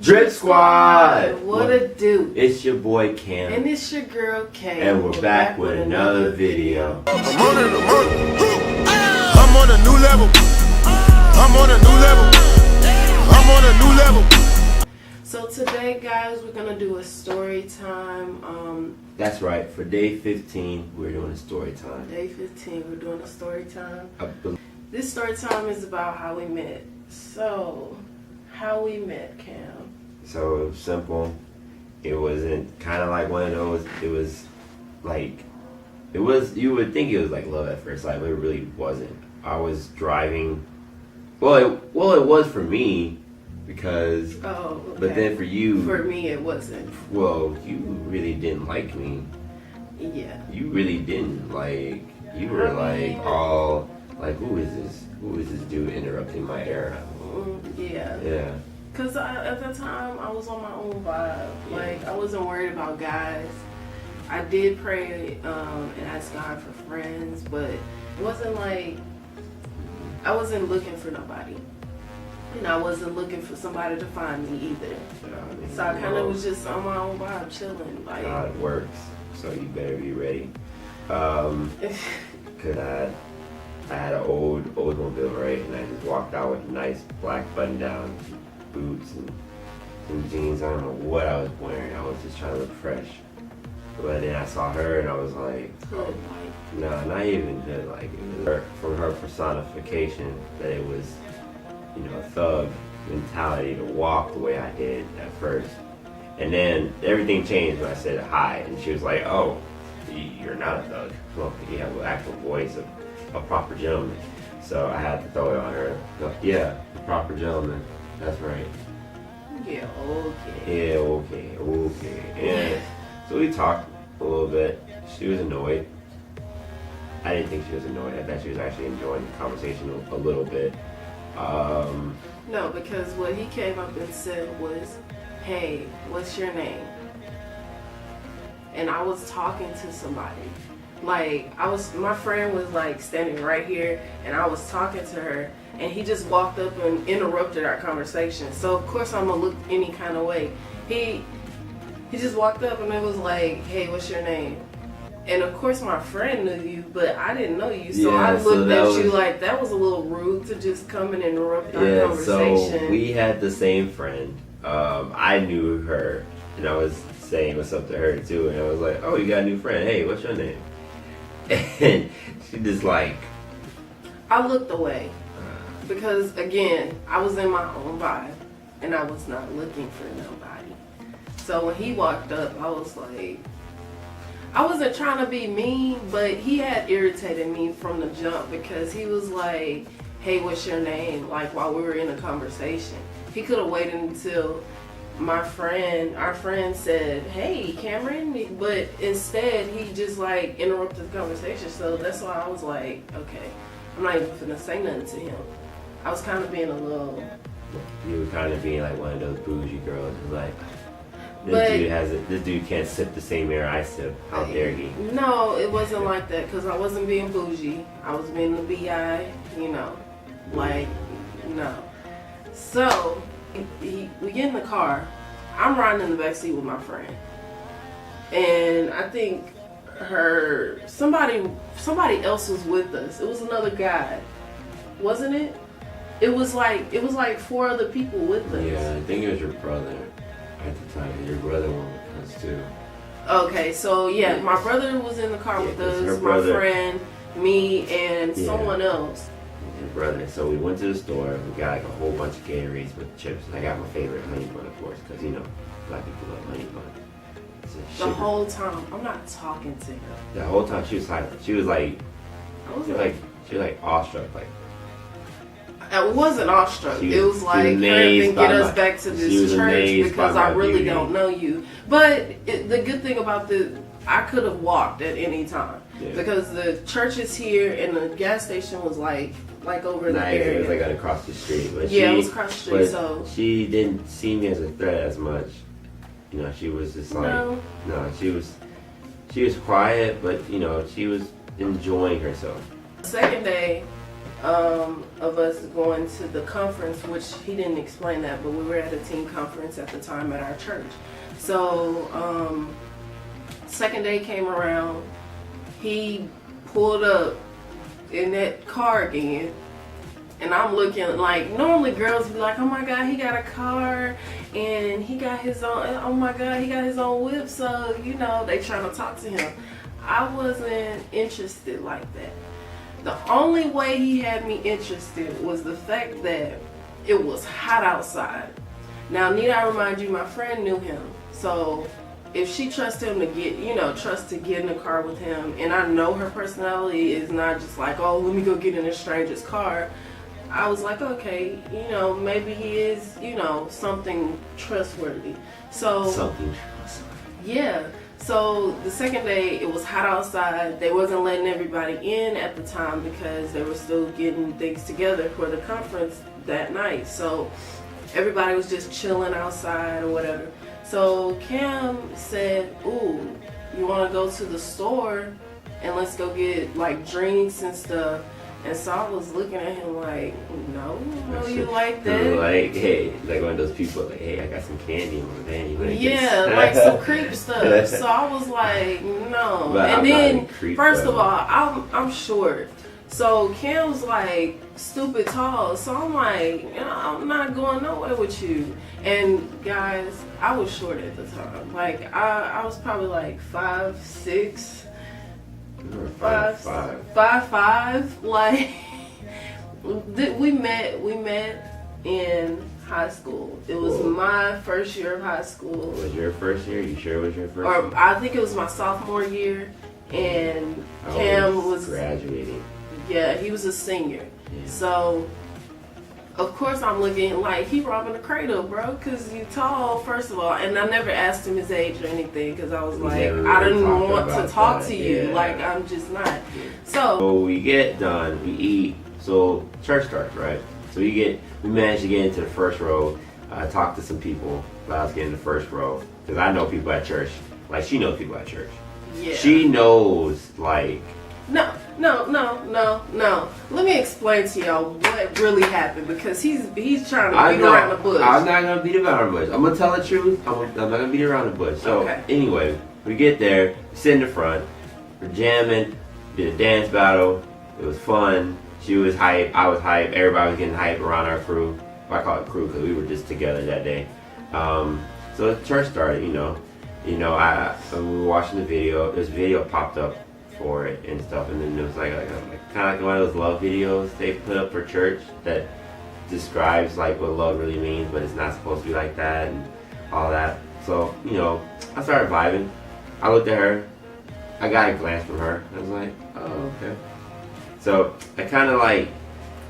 Drip Squad! What a do? It's your boy Cam. And it's your girl Kay. And we're back with another video. I'm on a new level. I'm on a new level. I'm on a new level. So today, guys, we're gonna do a story time. That's right. For day 15, we're doing a story time. Day 15, we're doing a story time. This story time is about how we met. So, how we met, Cam? So it was simple. It wasn't kind of like one of those. It was like, you would think it was like love at first sight, but it really wasn't. I was driving. Well, it was for me because. Oh. Okay. But then for you. For me, it wasn't. Well, you really didn't like me. Yeah. You really didn't like. You were like all like, who is this? Who is this dude interrupting my era? Yeah. Yeah. Cause at that time I was on my own vibe. Like I wasn't worried about guys. I did pray and ask God for friends, but it wasn't like I wasn't looking for nobody, and I wasn't looking for somebody to find me either. So I kind of was just on my own vibe, chilling. Like God works, so you better be ready. Cause I had an old Oldsmobile, right, and I just walked out with nice black button-down boots and some jeans. I don't know what I was wearing. I was just trying to look fresh. But then I saw her and I was like, oh, no, not even good. Like, it was from her personification that it was, you know, a thug mentality to walk the way I did at first. And then everything changed when I said hi, and she was like, oh, you're not a thug. Well, you have the actual voice of a proper gentleman. So I had to throw it on her. Yeah, a proper gentleman. That's right. Yeah, okay. Yeah, okay. And so we talked a little bit. She was annoyed. I didn't think she was annoyed. I thought she was actually enjoying the conversation a little bit. No, because what he came up and said was, hey, what's your name? And I was talking to somebody. Like, my friend was like standing right here and I was talking to her and he just walked up and interrupted our conversation. So of course I'm gonna look any kind of way. He just walked up and it was like, hey, what's your name? And of course my friend knew you, but I didn't know you. So I looked at you like that was a little rude to just come and interrupt our conversation. So we had the same friend. I knew her and I was saying what's up to her too. And I was like, oh, you got a new friend. Hey, what's your name? And she just like, I looked away because again I was in my own vibe and I was not looking for nobody. So when he walked up, I was like, I wasn't trying to be mean, but he had irritated me from the jump because he was like, hey, what's your name? Like while we were in a conversation. He could have waited until our friend said, hey, Cameron, but instead he just like interrupted the conversation. So that's why I was like, okay, I'm not even gonna say nothing to him. I was kind of being a little. You were kind of being like one of those bougie girls, like this dude can't sip the same air I sip. How dare he? No, it wasn't like that because I wasn't being bougie. I was being the bi, you know, like no. So. We get in the car. I'm riding in the back seat with my friend, and I think somebody else was with us. It was another guy, wasn't it? It was like 4 other people with us. Yeah, I think it was your brother at the time. Your brother went with us too. Okay, so yeah, my brother was in the car with us. My friend, me, and someone else. Brother. So we went to the store. We got like a whole bunch of Gatorades with chips. I got my favorite honey bun, of course, because you know black people love honey bun. The whole time, I'm not talking to him. The whole time she was silent. She was like, she was like awestruck. Like I wasn't awestruck. It was like, hurry and get us back to this church because I really don't know you. But the good thing about I could have walked at any time because the church is here and the gas station was like over in the area. It was like across the street. But it was across the street. But so she didn't see me as a threat as much. You know, she was just like no. She was quiet, but you know, she was enjoying herself. Second day, of us going to the conference, which he didn't explain that, but we were at a teen conference at the time at our church. So second day came around, he pulled up in that car again, and I'm looking like, normally girls be like, oh my god, he got a car and he got his own, oh my god, he got his own whip, so you know, they trying to talk to him. I wasn't interested like that. The only way he had me interested was the fact that it was hot outside. Now, need I remind you, my friend knew him. So if she trusts him to get, you know, trust to get in the car with him, and I know her personality is not just like, oh, let me go get in a stranger's car. I was like, okay, you know, maybe he is, you know, something trustworthy. So Something trustworthy. yeah. So the second day, it was hot outside. They wasn't letting everybody in at the time because they were still getting things together for the conference that night. So everybody was just chilling outside or whatever. So Cam said, ooh, you want to go to the store and let's go get like drinks and stuff. And so I was looking at him like, no, you like that? Like, hey, like one of those people, like, hey, I got some candy in my van. You wanna Yeah, get like some creep stuff. So I was like, no. But and I'm then, not a creep, first though. of all, I'm short. So Cam's like stupid tall. So I'm like, you know, I'm not going nowhere with you. And guys, I was short at the time. Like I was probably like 5'6". You were 5'5". Like we met in high school. It was Cool. my first year of high school. Was your first year? You sure it was your first Or year? I think it was my sophomore year, and I Cam was graduating. yeah, he was a senior. Yeah. So of course I'm looking like he robbing the cradle, bro, because you tall, first of all. And I never asked him his age or anything because I was We like, never I really didn't talked want to about talk that, to you. yeah. Like, I'm just not. Yeah. So So we get done, we eat, so church starts, right? So we managed to get into the first row, talk to some people, but I was getting the first row, because I know people at church, like she knows people at church. yeah. She knows, like, No. Let me explain to y'all what really happened because he's trying to beat around the bush. I'm not going to beat around the bush. I'm going to tell the truth. I'm not going to beat around the bush. So Okay. anyway, we get there, we sit in the front, we're jamming, did a dance battle. It was fun. She was hype, I was hype, everybody was getting hype around our crew. Well, I call it crew because we were just together that day. So church started, you know, when we were watching the video, this video popped up for it and stuff, and then it was like kind of like one of those love videos they put up for church that describes like what love really means, but it's not supposed to be like that and all that. So, you know, I started vibing. I looked at her, I got a glance from her. I was like, oh, okay. So I kind of like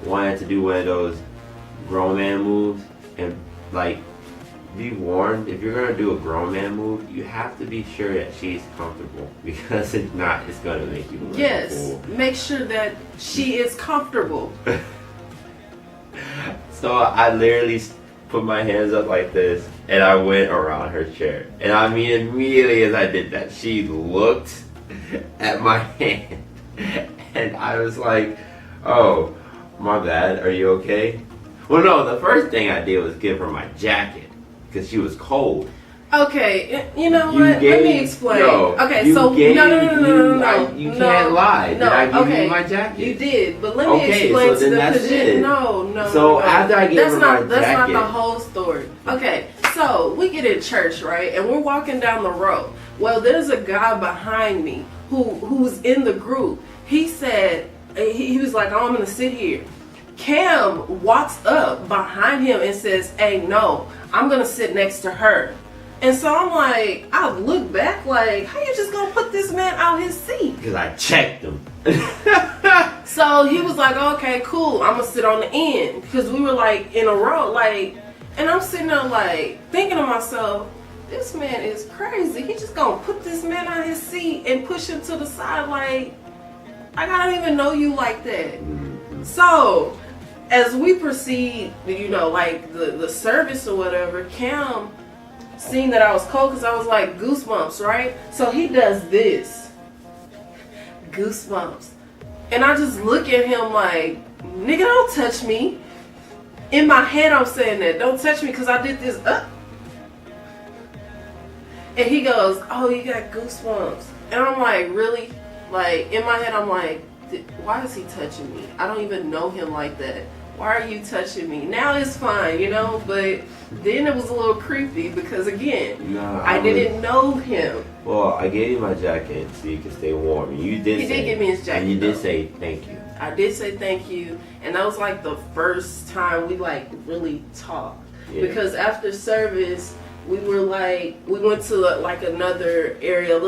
wanted to do one of those grown man moves, and like, be warned, if you're gonna do a grown man move, you have to be sure that she's comfortable, because if not, it's gonna make you look Yes, like a fool. make sure that she is comfortable. So I literally put my hands up like this, and I went around her chair. And I mean, immediately as I did that, she looked at my hand, and I was like, oh, my bad, are you okay? Well, no, the first thing I did was give her my jacket, because she was cold. Okay, you know You what? Let gave- me explain. no, Okay, you so gave- no. you no, can't lie. No, Did I give okay, you my jacket? You did, but let me Okay, explain so to then the that's position. it. No. So after I gave that's her not my that's jacket- not the whole story. Okay, so we get in church, right, and we're walking down the road. Well, there's a guy behind me who's in the group. He said he was like, "Oh, I'm gonna sit here." Cam walks up behind him and says, "Hey, no, I'm gonna sit next to her." And so I'm like, I look back like, how you just gonna put this man out his seat? Because I checked him. So he was like, okay, cool, I'm gonna sit on the end. Because we were like in a row, like, and I'm sitting there like, thinking to myself, this man is crazy. He just gonna put this man on his seat and push him to the side like, I don't even know you like that. Mm-hmm. So, as we proceed, you know, like the service or whatever, Cam seen that I was cold because I was like goosebumps, right? So he does this, goosebumps, and I just look at him like, nigga, don't touch me. In my head, I'm saying that. Don't touch me because I did this up. And he goes, oh, you got goosebumps. And I'm like, really? Like, in my head, I'm like, why is he touching me? I don't even know him like that. Why are you touching me? Now it's fine, you know? But then it was a little creepy because, again, I didn't know him. Well, I gave you my jacket so you can stay warm. He did give me his jacket. And you did say thank you. I did say thank you. And that was like the first time we like really talked. Yeah. Because after service, we went to like another area. It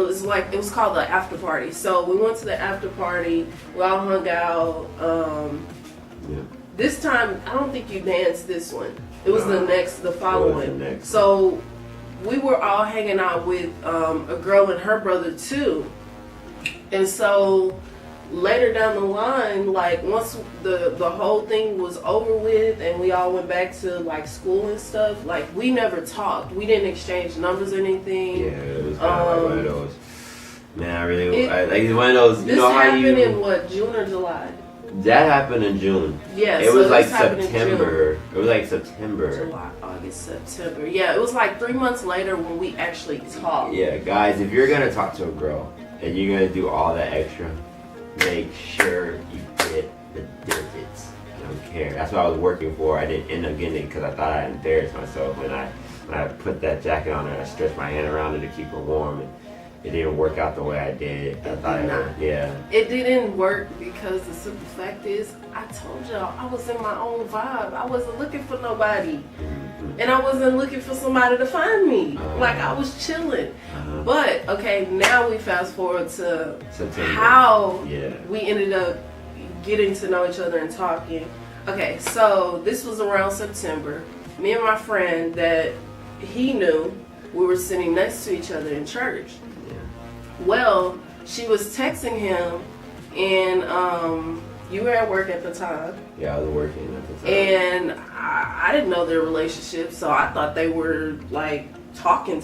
was called the after party. So we went to the after party. We all hung out. Yeah. This time, I don't think you danced this one. It was the following. So we were all hanging out with a girl and her brother too. And so later down the line, like once the whole thing was over with and we all went back to like school and stuff, like we never talked. We didn't exchange numbers or anything. Yeah, it was kind of like one of those. Man, I really like one of those. You know how you? This happened in what, June or July? That happened in June. Yeah, it was like September. It was like September. July, August, September. Yeah, it was like 3 months later when we actually talked. Yeah, guys, if you're gonna talk to a girl and you're gonna do all that extra, make sure you get the digits. I don't care. That's what I was working for. I didn't end up getting it because I thought I'd embarrass myself when I put that jacket on and I stretched my hand around it to keep it warm. And it didn't work out the way I did. I thought it didn't work because the simple fact is, I told y'all I was in my own vibe. I wasn't looking for nobody. Mm-hmm. And I wasn't looking for somebody to find me. Like I was chilling. But okay, now we fast forward to September. How we ended up getting to know each other and talking. Okay, so this was around September. Me and my friend that he knew, we were sitting next to each other in church. Well, she was texting him, and you were at work at the time. Yeah, I was working at the time. And I didn't know their relationship, so I thought they were like talking.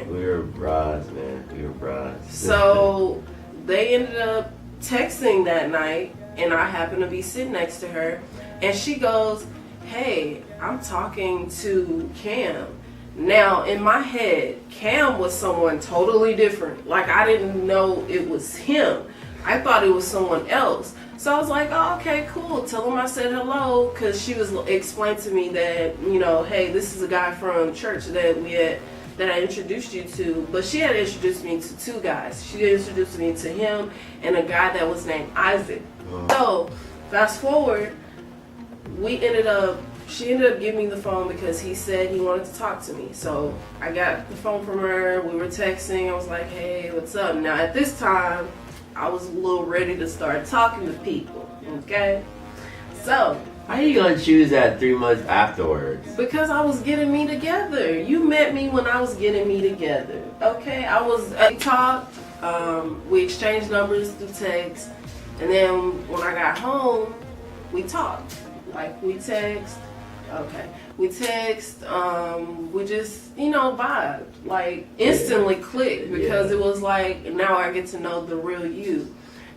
We were bras, man. We were bras. So they ended up texting that night, and I happened to be sitting next to her, and she goes, "Hey, I'm talking to Cam." Now, in my head, Cam was someone totally different. Like, I didn't know it was him. I thought it was someone else. So I was like, oh, okay, cool. Tell him I said hello, because she was explained to me that, you know, hey, this is a guy from church that I introduced you to. But she had introduced me to two guys. She introduced me to him and a guy that was named Isaac. So, fast forward, she ended up giving me the phone because he said he wanted to talk to me. So I got the phone from her. We were texting. I was like, hey, what's up? Now at this time, I was a little ready to start talking to people. Okay? So. How are you going to choose that 3 months afterwards? Because I was getting me together. You met me when I was getting me together. Okay? We talked. We exchanged numbers through text. And then when I got home, we talked. Like, we text. Okay. We text, we just, vibed. Like, instantly clicked because it was like, now I get to know the real you.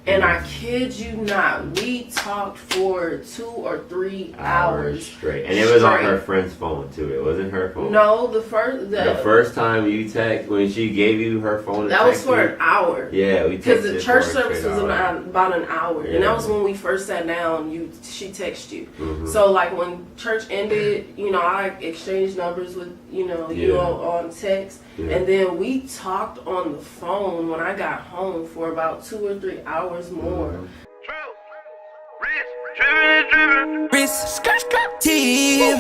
And I kid you not, we talked for 2 or 3 hours straight. And it was on her friend's phone too. It wasn't her phone. No, the first time you text, when she gave you her phone, that was for an hour. Yeah, we texted. Because the church service was about an hour, and that was when we first sat down. She texted you. Mm-hmm. So like when church ended, I exchanged numbers with you on text. Yeah. And then we talked on the phone when I got home for about 2 or 3 hours more. Wrist, skirt, team.